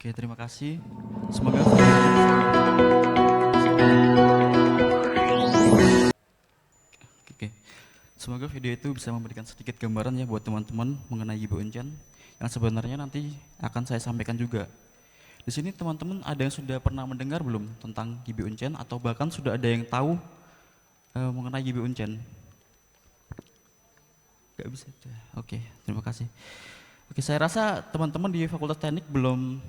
Oke, terima kasih. Semoga video ini Oke, semoga video itu bisa memberikan sedikit gambaran ya buat teman-teman mengenai Gibe Uncen yang sebenarnya nanti akan saya sampaikan juga. Di sini teman-teman ada yang sudah pernah mendengar belum tentang Gibe Uncen atau bahkan sudah ada yang tahu mengenai Gibe Uncen? Gak bisa. Oke, terima kasih. Oke, saya rasa teman-teman di Fakultas Teknik belum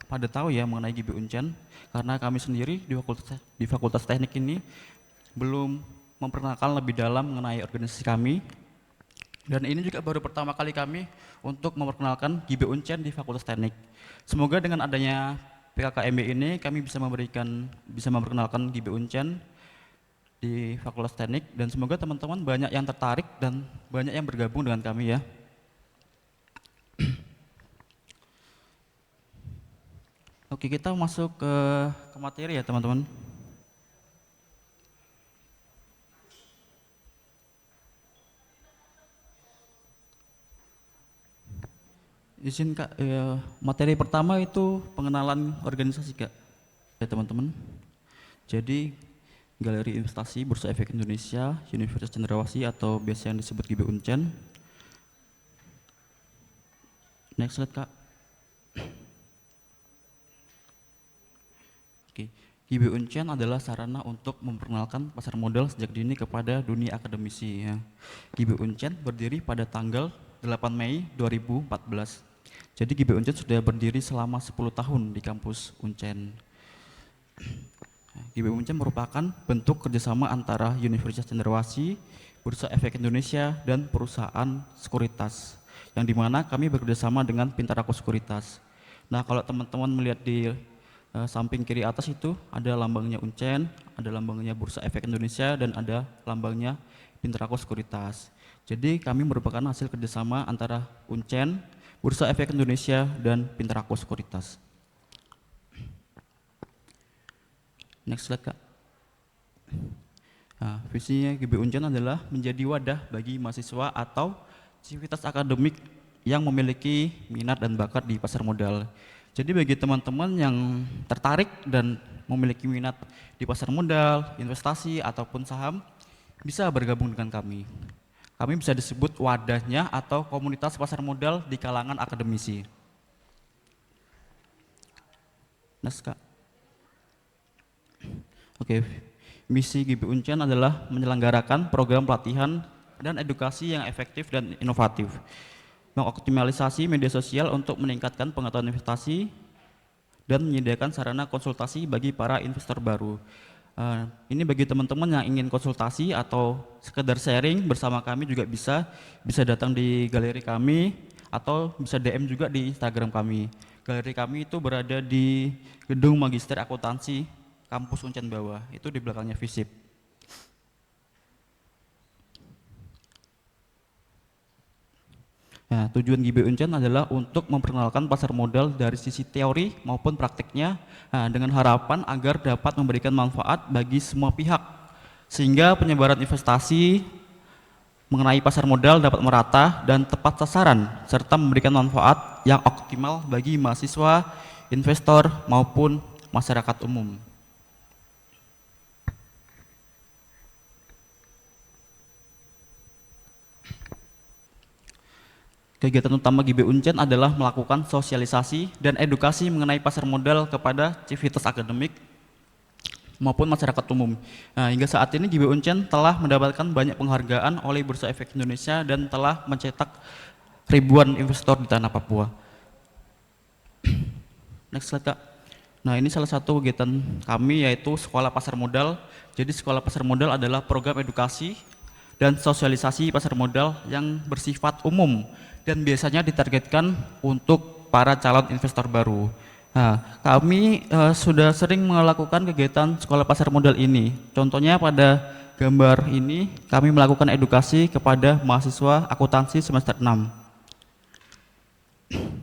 pada tahu ya mengenai Gibe Uncen, karena kami sendiri di Fakultas Teknik ini belum memperkenalkan lebih dalam mengenai organisasi kami. Dan ini juga baru pertama kali kami untuk memperkenalkan Gibe Uncen di Fakultas Teknik. Semoga dengan adanya PKKMB ini kami bisa memperkenalkan Gibe Uncen di Fakultas Teknik, dan semoga teman-teman banyak yang tertarik dan banyak yang bergabung dengan kami ya. Oke, kita masuk ke materi ya teman-teman. Izin Kak, materi pertama itu pengenalan organisasi Kak ya teman-teman. Jadi Galeri Investasi Bursa Efek Indonesia Universitas Cendrawasih atau biasa yang disebut Gibe Uncen. Next slide Kak. Oke, Gibe Uncen adalah sarana untuk memperkenalkan pasar modal sejak dini kepada dunia akademisi ya. Gibe Uncen berdiri pada tanggal 8 Mei 2014. Jadi Gibe Uncen sudah berdiri selama 10 tahun di kampus Uncen. Gibe Uncen merupakan bentuk kerjasama antara Universitas Cendrawasih, Bursa Efek Indonesia, dan perusahaan sekuritas, yang dimana kami bekerjasama dengan Pintaraku Sekuritas. Nah, kalau teman-teman melihat di samping kiri atas itu ada lambangnya Uncen, ada lambangnya Bursa Efek Indonesia, dan ada lambangnya Pintaraku Sekuritas. Jadi kami merupakan hasil kerjasama antara Uncen, Bursa Efek Indonesia, dan Pintaraku Sekuritas. Next slide Kak. Nah, visinya Gibe Uncen adalah menjadi wadah bagi mahasiswa atau civitas akademik yang memiliki minat dan bakat di pasar modal. Jadi bagi teman-teman yang tertarik dan memiliki minat di pasar modal, investasi, ataupun saham, bisa bergabung dengan kami. Kami bisa disebut wadahnya atau komunitas pasar modal di kalangan akademisi. Next Kak. Oke, misi Gibe Uncen adalah menyelenggarakan program pelatihan dan edukasi yang efektif dan inovatif, mengoptimalisasi media sosial untuk meningkatkan pengetahuan investasi, dan menyediakan sarana konsultasi bagi para investor baru. Ini bagi teman-teman yang ingin konsultasi atau sekedar sharing bersama kami juga bisa datang di galeri kami atau bisa DM juga di Instagram kami. Galeri kami itu berada di Gedung Magister Akuntansi Kampus Uncen Bawah, itu di belakangnya FISIP. Nah, tujuan Gibe Uncen adalah untuk memperkenalkan pasar modal dari sisi teori maupun praktiknya, dengan harapan agar dapat memberikan manfaat bagi semua pihak, sehingga penyebaran investasi mengenai pasar modal dapat merata dan tepat sasaran, serta memberikan manfaat yang optimal bagi mahasiswa, investor, maupun masyarakat umum. Kegiatan utama Gibe Uncen adalah melakukan sosialisasi dan edukasi mengenai pasar modal kepada civitas akademik maupun masyarakat umum. Nah, hingga saat ini Gibe Uncen telah mendapatkan banyak penghargaan oleh Bursa Efek Indonesia dan telah mencetak ribuan investor di tanah Papua. Next slide Kak. Nah, ini salah satu kegiatan kami yaitu Sekolah Pasar Modal. Jadi Sekolah Pasar Modal adalah program edukasi dan sosialisasi pasar modal yang bersifat umum dan biasanya ditargetkan untuk para calon investor baru. Nah, kami sudah sering melakukan kegiatan sekolah pasar modal ini. Contohnya pada gambar ini kami melakukan edukasi kepada mahasiswa akuntansi semester 6.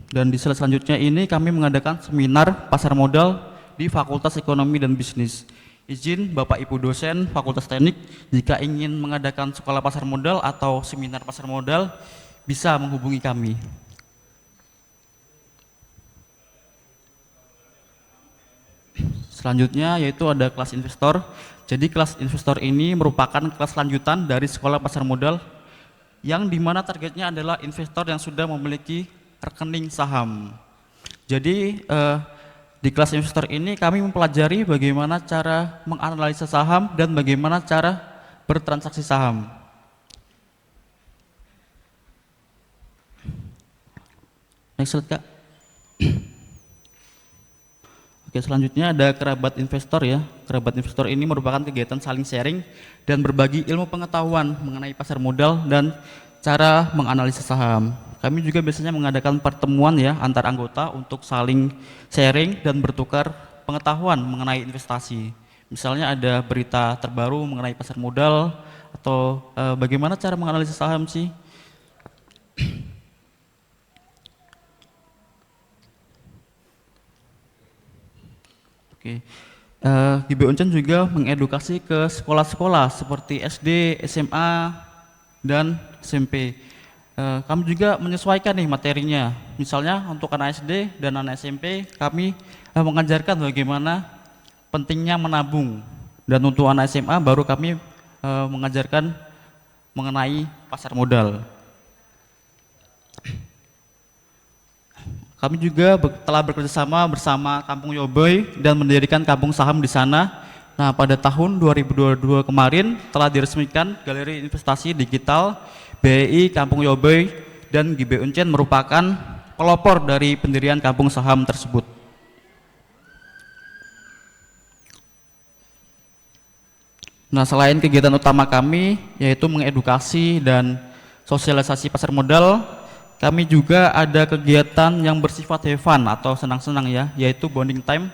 Dan di slide selanjutnya ini kami mengadakan seminar pasar modal di Fakultas Ekonomi dan Bisnis. Izin Bapak Ibu dosen Fakultas Teknik, jika ingin mengadakan sekolah pasar modal atau seminar pasar modal, bisa menghubungi kami. Selanjutnya yaitu ada kelas investor. Jadi kelas investor ini merupakan kelas lanjutan dari sekolah pasar modal yang dimana targetnya adalah investor yang sudah memiliki rekening saham. Jadi di kelas investor ini kami mempelajari bagaimana cara menganalisa saham dan bagaimana cara bertransaksi saham. Next slide, Kak. Oke, selanjutnya ada kerabat investor ya. Kerabat investor ini merupakan kegiatan saling sharing dan berbagi ilmu pengetahuan mengenai pasar modal dan cara menganalisa saham. Kami juga biasanya mengadakan pertemuan ya antar anggota untuk saling sharing dan bertukar pengetahuan mengenai investasi. Misalnya ada berita terbaru mengenai pasar modal atau bagaimana cara menganalisa saham sih. Oke. GB Uncen juga mengedukasi ke sekolah-sekolah seperti SD, SMA, dan SMP. Kami juga menyesuaikan nih materinya. Misalnya untuk anak SD dan anak SMP, kami mengajarkan bagaimana pentingnya menabung. Dan untuk anak SMA baru kami mengajarkan mengenai pasar modal. Kami juga telah bekerjasama bersama Kampung Yoboy dan mendirikan kampung saham di sana. Nah, pada tahun 2022 kemarin telah diresmikan Galeri Investasi Digital BI Kampung Yoboy dan GB Uncen merupakan pelopor dari pendirian kampung saham tersebut. Nah, selain kegiatan utama kami yaitu mengedukasi dan sosialisasi pasar modal, kami juga ada kegiatan yang bersifat have fun atau senang-senang ya, yaitu bonding time.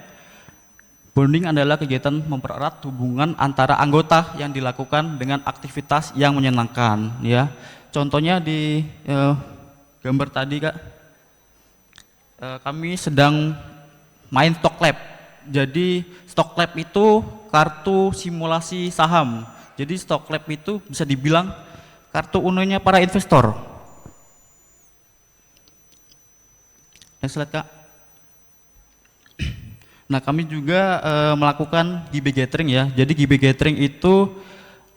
Bonding adalah kegiatan mempererat hubungan antara anggota yang dilakukan dengan aktivitas yang menyenangkan ya. Contohnya di gambar tadi Kak, kami sedang main stock lab. Jadi stock lab itu kartu simulasi saham. Jadi stock lab itu bisa dibilang kartu unonya para investor. Next slide, Kak. Nah, kami juga melakukan GB Gathering ya. Jadi GB Gathering itu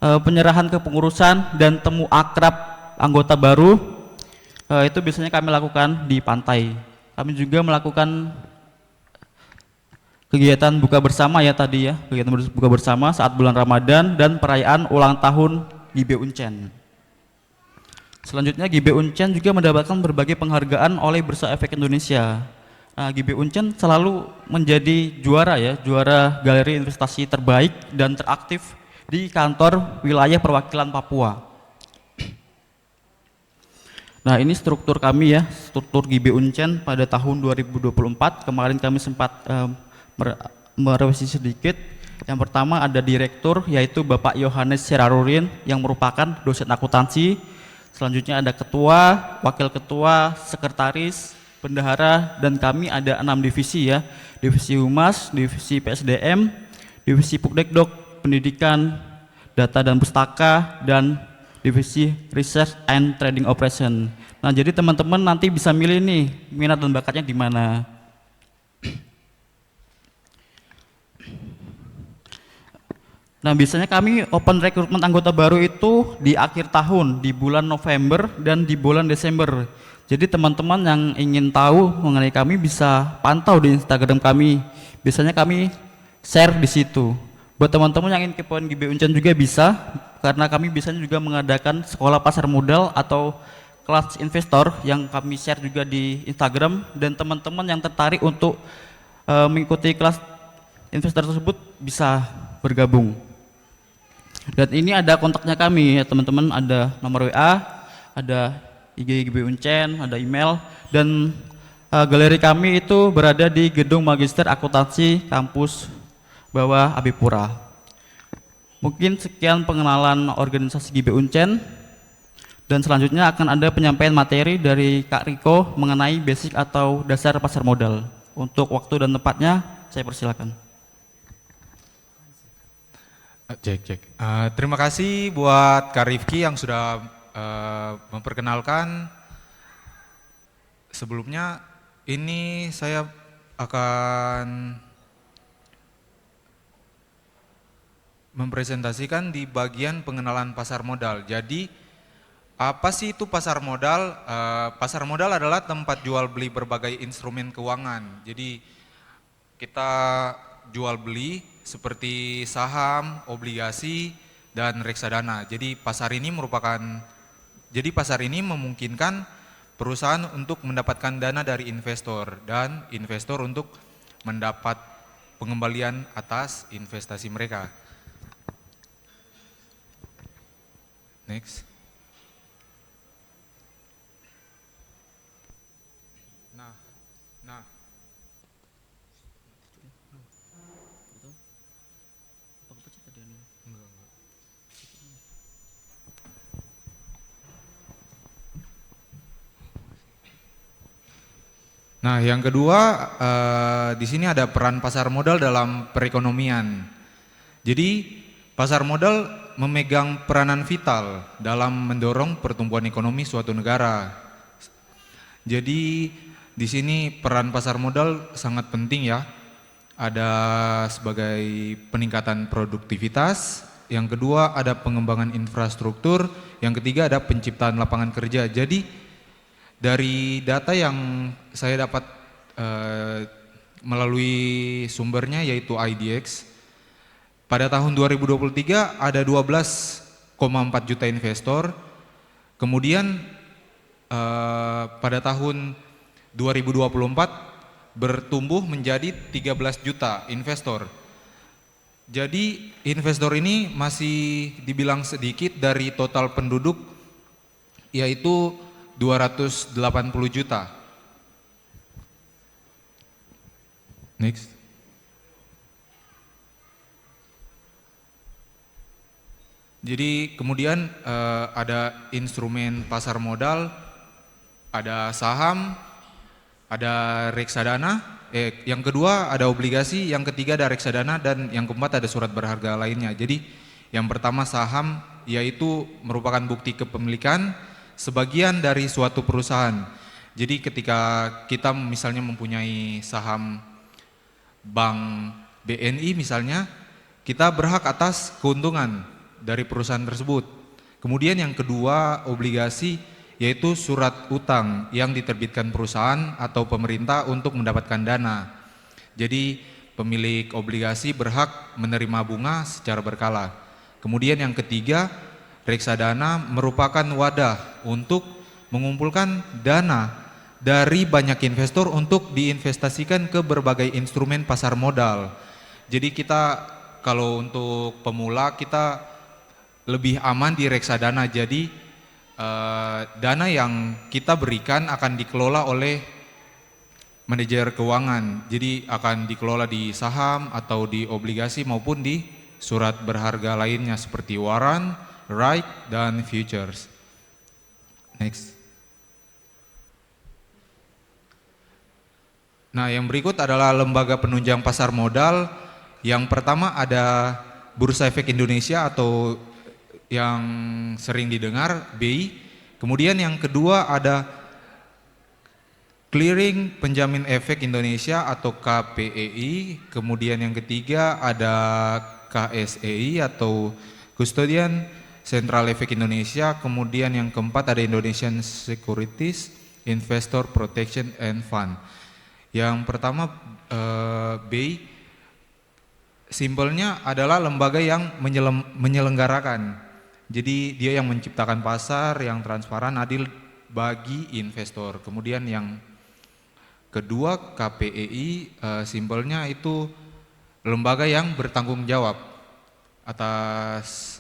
penyerahan kepengurusan dan temu akrab anggota baru. Itu biasanya kami lakukan di pantai. Kami juga melakukan kegiatan buka bersama ya tadi ya. Kegiatan buka bersama saat bulan Ramadan dan perayaan ulang tahun GB Uncen. Selanjutnya GB Uncen juga mendapatkan berbagai penghargaan oleh Bursa Efek Indonesia. Nah, GB Uncen selalu menjadi juara ya, juara galeri investasi terbaik dan teraktif di kantor wilayah perwakilan Papua. Nah, ini struktur kami ya, struktur GB Uncen pada tahun 2024. Kemarin kami sempat merevisi sedikit. Yang pertama ada direktur yaitu Bapak Yohanes Serarurin yang merupakan dosen akuntansi. Selanjutnya ada ketua, wakil ketua, sekretaris, bendahara, dan kami ada 6 divisi ya. Divisi Humas, divisi PSDM, divisi Pukdekdok, pendidikan, data dan pustaka, dan divisi Research and Trading Operation. Nah, jadi teman-teman nanti bisa milih nih minat dan bakatnya di mana. Nah, biasanya kami open rekrutmen anggota baru itu di akhir tahun, di bulan November dan di bulan Desember. Jadi teman-teman yang ingin tahu mengenai kami bisa pantau di Instagram kami. Biasanya kami share di situ. Buat teman-teman yang ingin kepoin GB Uncen juga bisa, karena kami biasanya juga mengadakan sekolah pasar modal atau kelas investor yang kami share juga di Instagram, dan teman-teman yang tertarik untuk mengikuti kelas investor tersebut bisa bergabung. Dan ini ada kontaknya kami ya teman-teman, ada nomor WA, ada IG GB Uncen, ada email, dan galeri kami itu berada di Gedung Magister Akuntansi Kampus Bawah Abipura. Mungkin sekian pengenalan organisasi GB Uncen, dan selanjutnya akan ada penyampaian materi dari Kak Riko mengenai basic atau dasar pasar modal. Untuk waktu dan tempatnya saya persilakan. Cek. Terima kasih buat Kak Rifki yang sudah memperkenalkan. Sebelumnya ini saya akan mempresentasikan di bagian pengenalan pasar modal. Jadi apa sih itu pasar modal? Pasar modal adalah tempat jual beli berbagai instrumen keuangan. Jadi kita jual beli seperti saham, obligasi, dan reksadana. Jadi pasar ini memungkinkan perusahaan untuk mendapatkan dana dari investor dan investor untuk mendapat pengembalian atas investasi mereka. Next. Nah, Nah, yang kedua, di sini ada peran pasar modal dalam perekonomian. Jadi, pasar modal memegang peranan vital dalam mendorong pertumbuhan ekonomi suatu negara. Jadi, di sini peran pasar modal sangat penting ya. Ada sebagai peningkatan produktivitas, yang kedua ada pengembangan infrastruktur, yang ketiga ada penciptaan lapangan kerja. Jadi, dari data yang saya dapat melalui sumbernya yaitu IDX, pada tahun 2023 ada 12,4 juta investor, kemudian pada tahun 2024 bertumbuh menjadi 13 juta investor. Jadi investor ini masih dibilang sedikit dari total penduduk, yaitu 280 juta. Next. Jadi kemudian ada instrumen pasar modal, ada saham, ada reksadana, yang kedua ada obligasi, yang ketiga ada reksadana, dan yang keempat ada surat berharga lainnya. Jadi yang pertama saham, yaitu merupakan bukti kepemilikan sebagian dari suatu perusahaan. Jadi ketika kita misalnya mempunyai saham bank BNI misalnya, kita berhak atas keuntungan dari perusahaan tersebut. Kemudian yang kedua obligasi, yaitu surat utang yang diterbitkan perusahaan atau pemerintah untuk mendapatkan dana. Jadi pemilik obligasi berhak menerima bunga secara berkala. Kemudian yang ketiga, reksadana merupakan wadah untuk mengumpulkan dana dari banyak investor untuk diinvestasikan ke berbagai instrumen pasar modal. Jadi kita kalau untuk pemula kita lebih aman di reksadana. Jadi dana yang kita berikan akan dikelola oleh manajer keuangan. Jadi akan dikelola di saham atau di obligasi maupun di surat berharga lainnya seperti warrant, right, dan futures. Next. Nah, yang berikut adalah lembaga penunjang pasar modal. Yang pertama ada Bursa Efek Indonesia atau yang sering didengar BI. Kemudian yang kedua ada Clearing Penjamin Efek Indonesia atau KPEI. Kemudian yang ketiga ada KSEI atau Custodian Central Efek Indonesia. Kemudian yang keempat ada Indonesian Securities Investor Protection and Fund. Yang pertama BI, simpelnya adalah lembaga yang menyelenggarakan. Jadi dia yang menciptakan pasar yang transparan, adil bagi investor. Kemudian yang kedua KPEI, simpelnya itu lembaga yang bertanggung jawab atas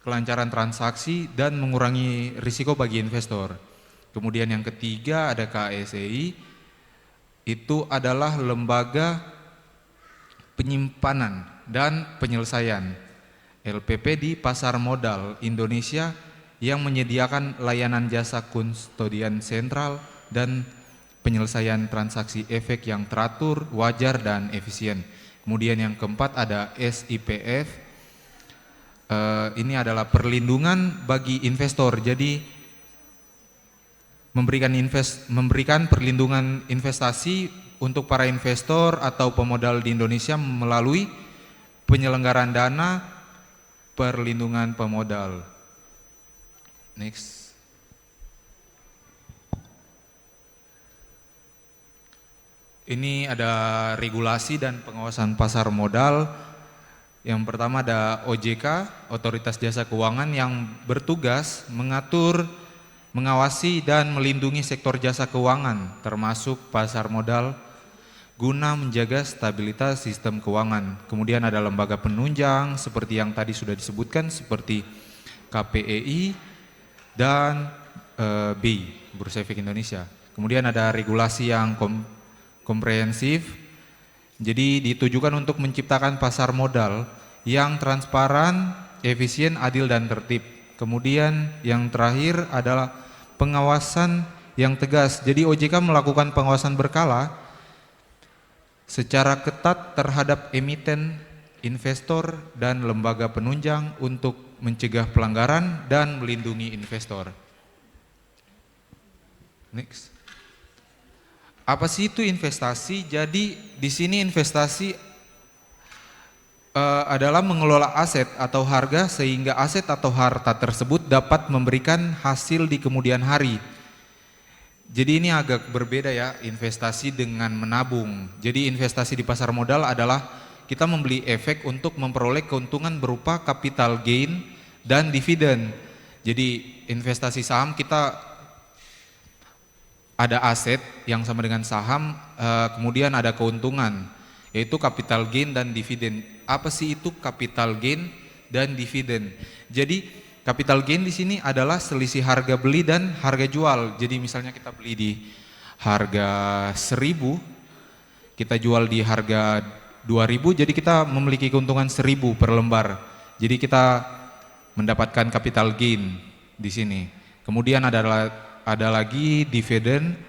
kelancaran transaksi dan mengurangi risiko bagi investor. Kemudian yang ketiga ada KSEI, itu adalah lembaga penyimpanan dan penyelesaian LPP di pasar modal Indonesia yang menyediakan layanan jasa kustodian sentral dan penyelesaian transaksi efek yang teratur, wajar, dan efisien. Kemudian yang keempat ada SIPF, ini adalah perlindungan bagi investor. Jadi memberikan perlindungan investasi untuk para investor atau pemodal di Indonesia melalui penyelenggaraan dana, perlindungan pemodal. Next. Ini ada regulasi dan pengawasan pasar modal. Yang pertama ada OJK, Otoritas Jasa Keuangan, yang bertugas mengatur, mengawasi dan melindungi sektor jasa keuangan termasuk pasar modal guna menjaga stabilitas sistem keuangan. Kemudian ada lembaga penunjang seperti yang tadi sudah disebutkan seperti KPEI dan BI, Bursa Efek Indonesia. Kemudian ada regulasi yang komprehensif, jadi ditujukan untuk menciptakan pasar modal yang transparan, efisien, adil, dan tertib. Kemudian yang terakhir adalah pengawasan yang tegas. Jadi OJK melakukan pengawasan berkala secara ketat terhadap emiten, investor, dan lembaga penunjang untuk mencegah pelanggaran dan melindungi investor. Next. Apa sih itu investasi? Jadi di sini investasi adalah mengelola aset atau harga sehingga aset atau harta tersebut dapat memberikan hasil di kemudian hari. Jadi ini agak berbeda ya, investasi dengan menabung. Jadi investasi di pasar modal adalah kita membeli efek untuk memperoleh keuntungan berupa capital gain dan dividen. Jadi investasi saham kita ada aset yang sama dengan saham, kemudian ada keuntungan, yaitu capital gain dan dividen. Apa sih itu capital gain dan dividen? Jadi capital gain di sini adalah selisih harga beli dan harga jual. Jadi misalnya kita beli di harga 1.000, kita jual di harga 2.000, jadi kita memiliki keuntungan 1.000 per lembar. Jadi kita mendapatkan capital gain di sini. Kemudian ada lagi dividen,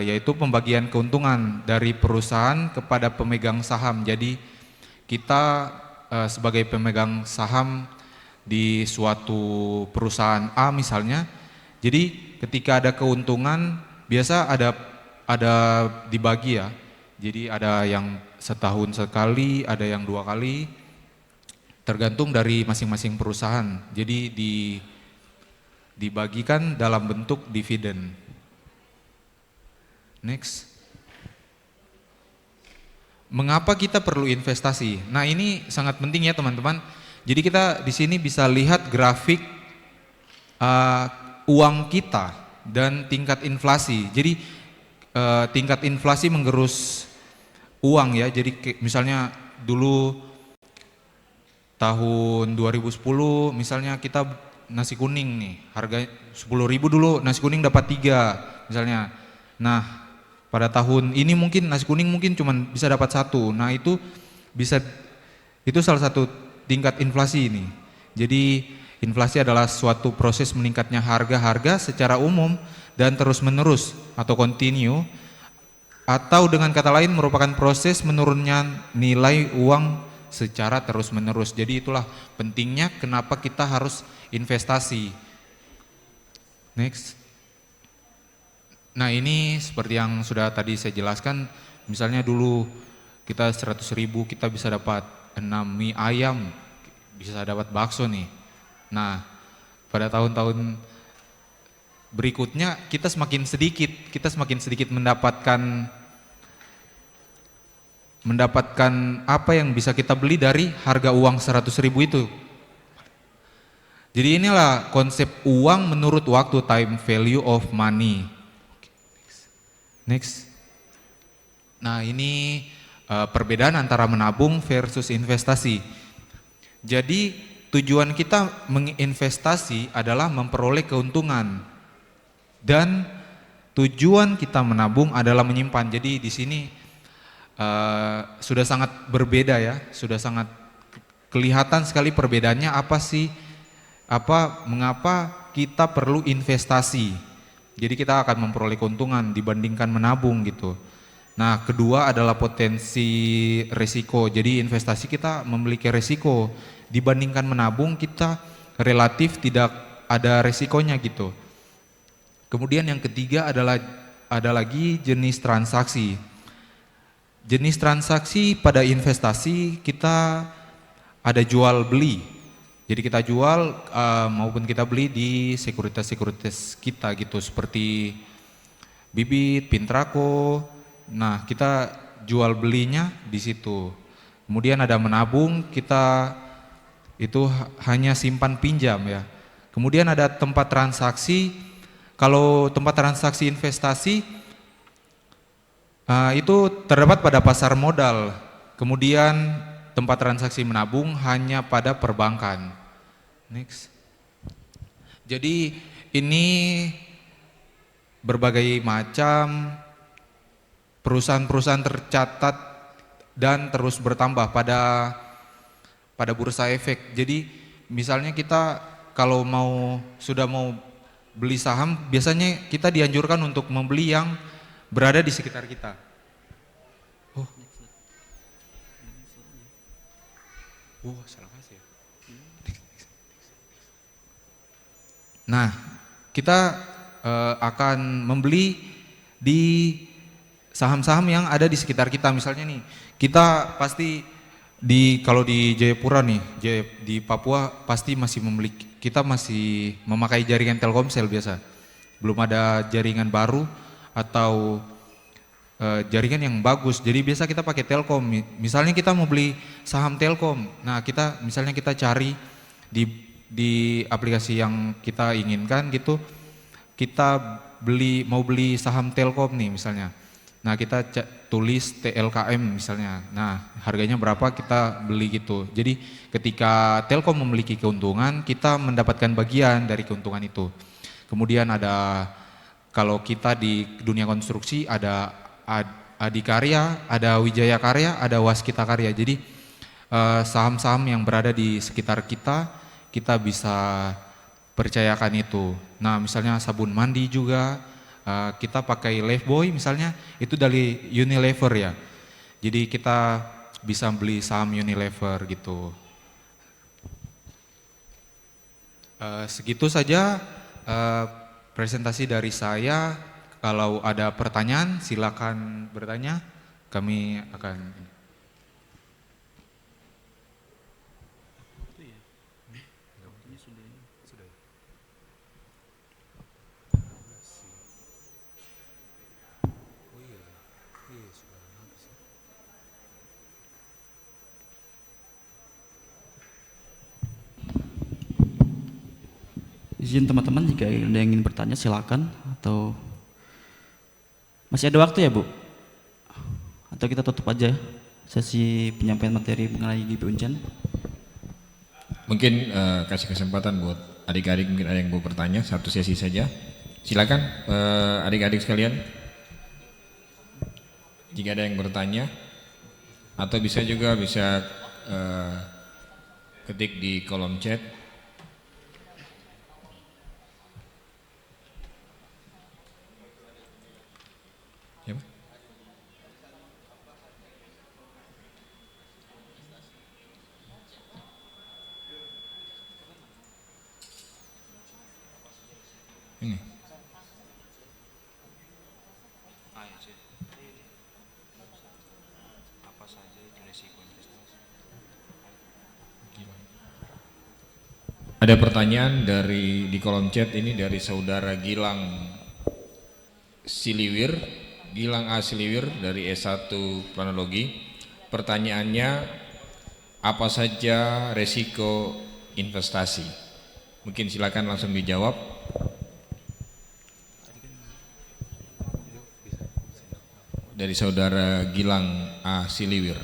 yaitu pembagian keuntungan dari perusahaan kepada pemegang saham. Jadi kita sebagai pemegang saham di suatu perusahaan A misalnya, jadi ketika ada keuntungan biasa ada dibagi ya. Jadi ada yang setahun sekali, ada yang 2 kali, tergantung dari masing-masing perusahaan. Jadi dibagikan dalam bentuk dividen. Next. Mengapa kita perlu investasi? Nah, ini sangat penting ya teman-teman. Jadi kita di sini bisa lihat grafik uang kita dan tingkat inflasi. Jadi tingkat inflasi menggerus uang ya. Jadi misalnya dulu tahun 2010 misalnya kita nasi kuning nih, harga 10.000 dulu, nasi kuning dapat 3 misalnya. Nah, pada tahun ini mungkin nasi kuning mungkin cuma bisa dapat 1. Nah, itu salah satu tingkat inflasi ini. Jadi inflasi adalah suatu proses meningkatnya harga-harga secara umum dan terus-menerus atau continue, atau dengan kata lain merupakan proses menurunnya nilai uang secara terus-menerus. Jadi itulah pentingnya kenapa kita harus investasi. Next. Nah, ini seperti yang sudah tadi saya jelaskan, misalnya dulu kita 100.000 kita bisa dapat 6 mie ayam, bisa dapat bakso nih. Nah, pada tahun-tahun berikutnya kita semakin sedikit mendapatkan apa yang bisa kita beli dari harga uang 100.000 itu. Jadi inilah konsep uang menurut waktu, time value of money. Next. Nah, ini perbedaan antara menabung versus investasi. Jadi tujuan kita menginvestasi adalah memperoleh keuntungan dan tujuan kita menabung adalah menyimpan. Jadi di sini sudah sangat berbeda ya, sudah sangat kelihatan sekali perbedaannya. Mengapa kita perlu investasi? Jadi kita akan memperoleh keuntungan dibandingkan menabung gitu. Nah, kedua adalah potensi risiko. Jadi investasi kita memiliki risiko dibandingkan menabung, kita relatif tidak ada risikonya gitu. Kemudian yang ketiga ada lagi jenis transaksi. Jenis transaksi pada investasi kita ada jual beli. Jadi kita jual maupun kita beli di sekuritas-sekuritas kita gitu, seperti Bibit, Pintrako. Nah, kita jual belinya di situ. Kemudian ada menabung, kita itu hanya simpan pinjam ya. Kemudian ada tempat transaksi. Kalau tempat transaksi investasi itu terdapat pada pasar modal. Kemudian tempat transaksi menabung hanya pada perbankan. Next. Jadi ini berbagai macam perusahaan-perusahaan tercatat dan terus bertambah pada bursa efek. Jadi misalnya kita kalau sudah mau beli saham, biasanya kita dianjurkan untuk membeli yang berada di sekitar kita. Salah kasih ya. Nah, kita akan membeli di saham-saham yang ada di sekitar kita. Misalnya nih, kita pasti kalau di Jayapura nih, di Papua pasti kita masih memakai jaringan Telkomsel biasa. Belum ada jaringan baru atau jaringan yang bagus. Jadi biasa kita pakai Telkom. Misalnya kita mau beli saham Telkom. Nah, misalnya kita cari di aplikasi yang kita inginkan gitu. Kita mau beli saham Telkom nih misalnya. Nah, kita tulis TLKM misalnya. Nah, harganya berapa kita beli gitu. Jadi ketika Telkom memiliki keuntungan, kita mendapatkan bagian dari keuntungan itu. Kemudian kalau kita di dunia konstruksi ada Adikarya, ada Wijaya Karya, ada Waskita Karya. Jadi saham-saham yang berada di sekitar kita bisa percayakan itu. Nah, misalnya sabun mandi juga kita pakai Lifebuoy misalnya, itu dari Unilever ya. Jadi kita bisa beli saham Unilever gitu. Segitu saja presentasi dari saya. Kalau ada pertanyaan silakan bertanya, kami akan. Izin teman-teman, jika ada yang ingin bertanya silakan, atau masih ada waktu ya Bu? Atau kita tutup aja sesi penyampaian materi mengenai GP Uncen? Mungkin kasih kesempatan buat adik-adik, mungkin ada yang mau bertanya, satu sesi saja. Silakan adik-adik sekalian, jika ada yang bertanya, atau bisa ketik di kolom chat. Ya, Pak? Ini. Apa saja itu risiko investasi? Ada pertanyaan di kolom chat ini dari saudara Gilang A. Siliwir dari S1 Planologi. Pertanyaannya, apa saja resiko investasi? Mungkin silakan langsung dijawab. Dari saudara Gilang A. Siliwir.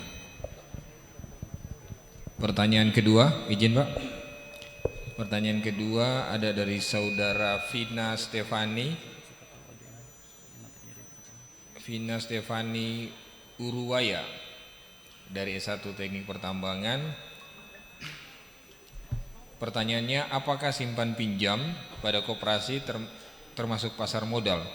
Pertanyaan kedua, izin Pak. Pertanyaan kedua ada dari saudara Vina Stefani Uruwaya dari S1 Teknik Pertambangan. Pertanyaannya, apakah simpan pinjam pada koperasi termasuk pasar modal?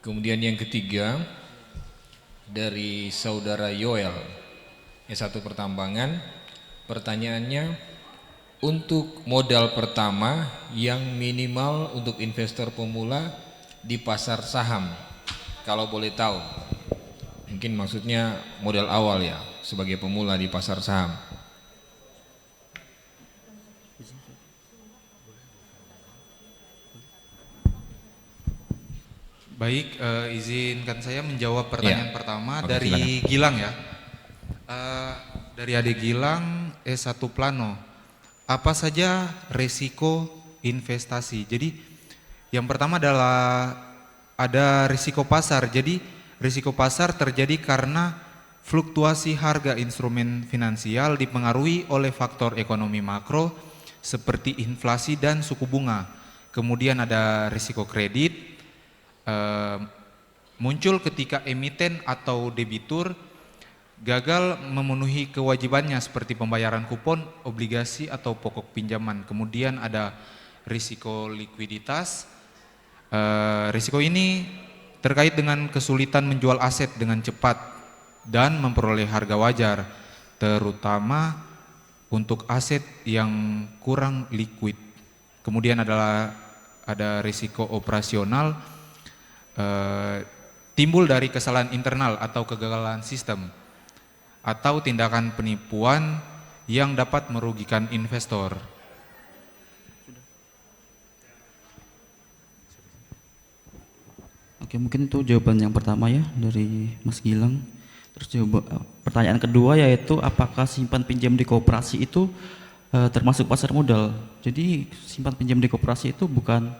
Kemudian yang ketiga dari saudara Yoel S1 Pertambangan. Pertanyaannya, untuk modal pertama yang minimal untuk investor pemula di pasar saham, kalau boleh tahu. Mungkin maksudnya modal awal ya, sebagai pemula di pasar saham. Baik, izinkan saya menjawab pertanyaan Ya. pertama Oke, dari silakan. Gilang ya. Dari adik Gilang S1 Plano. Apa saja resiko investasi? Jadi yang pertama adalah ada risiko pasar. Jadi risiko pasar terjadi karena fluktuasi harga instrumen finansial dipengaruhi oleh faktor ekonomi makro seperti inflasi dan suku bunga. Kemudian ada risiko kredit, muncul ketika emiten atau debitur gagal memenuhi kewajibannya seperti pembayaran kupon, obligasi atau pokok pinjaman. Kemudian ada risiko likuiditas. Risiko ini terkait dengan kesulitan menjual aset dengan cepat dan memperoleh harga wajar, terutama untuk aset yang kurang liquid. Kemudian ada risiko operasional, timbul dari kesalahan internal atau kegagalan sistem atau tindakan penipuan yang dapat merugikan investor. Oke, mungkin itu jawaban yang pertama ya dari Mas Gilang. Terus pertanyaan kedua yaitu apakah simpan pinjam di koperasi itu termasuk pasar modal? Jadi simpan pinjam di koperasi itu bukan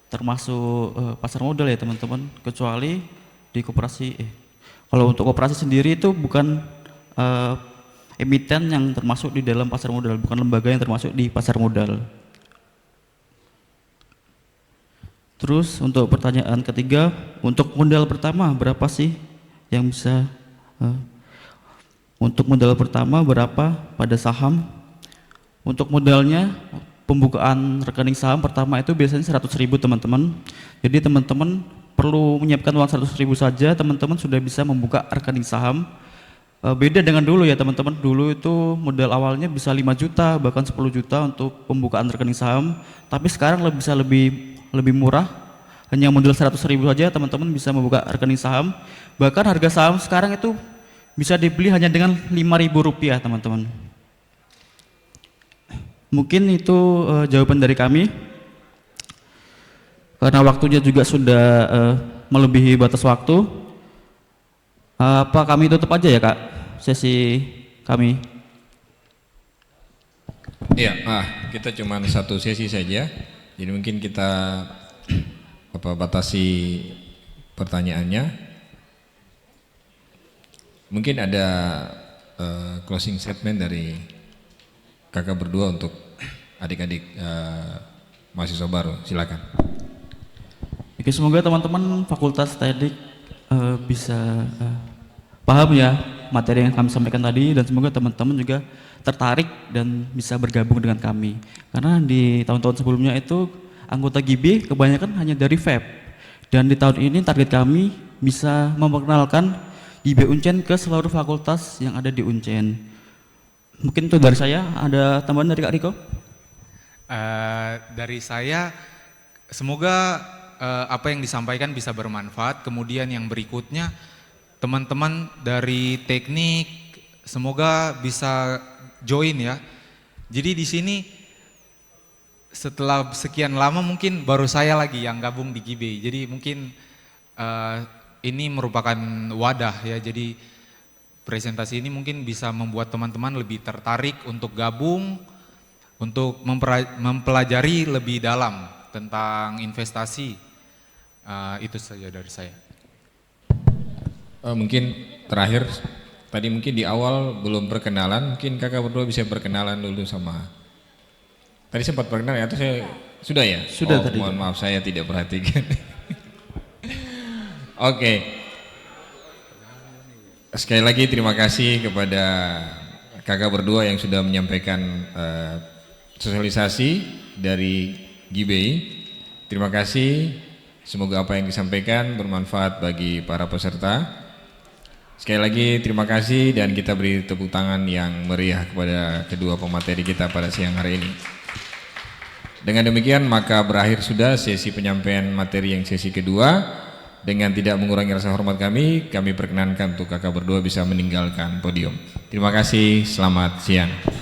termasuk pasar modal ya teman-teman, kecuali di koperasi. Kalau untuk koperasi sendiri itu bukan emiten yang termasuk di dalam pasar modal, bukan lembaga yang termasuk di pasar modal. Terus untuk pertanyaan ketiga, untuk modal pertama berapa sih yang bisa untuk modal pertama berapa pada saham? Untuk modalnya pembukaan rekening saham pertama itu biasanya 100.000 teman-teman. Jadi teman-teman perlu menyiapkan uang 100.000 saja, teman-teman sudah bisa membuka rekening saham. Beda dengan dulu ya teman-teman, dulu itu modal awalnya bisa 5 juta bahkan 10 juta untuk pembukaan rekening saham, tapi sekarang bisa lebih murah, hanya modal 100.000 saja teman-teman bisa membuka rekening saham. Bahkan harga saham sekarang itu bisa dibeli hanya dengan Rp5.000 teman-teman. Mungkin itu jawaban dari kami, karena waktunya juga sudah melebihi batas waktu. Apa kami tutup aja ya Kak sesi kami? Iya, kita cuma satu sesi saja. Jadi mungkin kita batasi pertanyaannya. Mungkin ada closing statement dari kakak berdua untuk adik-adik mahasiswa baru. Silakan. Oke, semoga teman-teman Fakultas Teknik bisa paham ya materi yang kami sampaikan tadi, dan semoga teman-teman juga tertarik dan bisa bergabung dengan kami, karena di tahun-tahun sebelumnya itu anggota GB kebanyakan hanya dari FEB, dan di tahun ini target kami bisa memperkenalkan GB Uncen ke seluruh fakultas yang ada di Uncen. Mungkin itu dari saya. Ada tambahan dari Kak Riko? Dari saya, semoga apa yang disampaikan bisa bermanfaat. Kemudian yang berikutnya, teman-teman dari teknik semoga bisa join ya. Jadi di sini setelah sekian lama mungkin baru saya lagi yang gabung di GB. Jadi mungkin ini merupakan wadah ya. Jadi presentasi ini mungkin bisa membuat teman-teman lebih tertarik untuk gabung, untuk mempelajari lebih dalam tentang investasi. Itu saja dari saya. Mungkin terakhir, tadi mungkin di awal belum perkenalan, mungkin kakak berdua bisa perkenalan dulu sama. Tadi sempat perkenalan atau saya sudah ya? Sudah tadi. Mohon maaf saya tidak perhatikan. Oke. Sekali lagi terima kasih kepada kakak berdua yang sudah menyampaikan sosialisasi dari GBI. Terima kasih. Semoga apa yang disampaikan bermanfaat bagi para peserta. Sekali lagi terima kasih dan kita beri tepuk tangan yang meriah kepada kedua pemateri kita pada siang hari ini. Dengan demikian maka berakhir sudah sesi penyampaian materi yang sesi kedua. Dengan tidak mengurangi rasa hormat kami perkenankan untuk kakak berdua bisa meninggalkan podium. Terima kasih, selamat siang.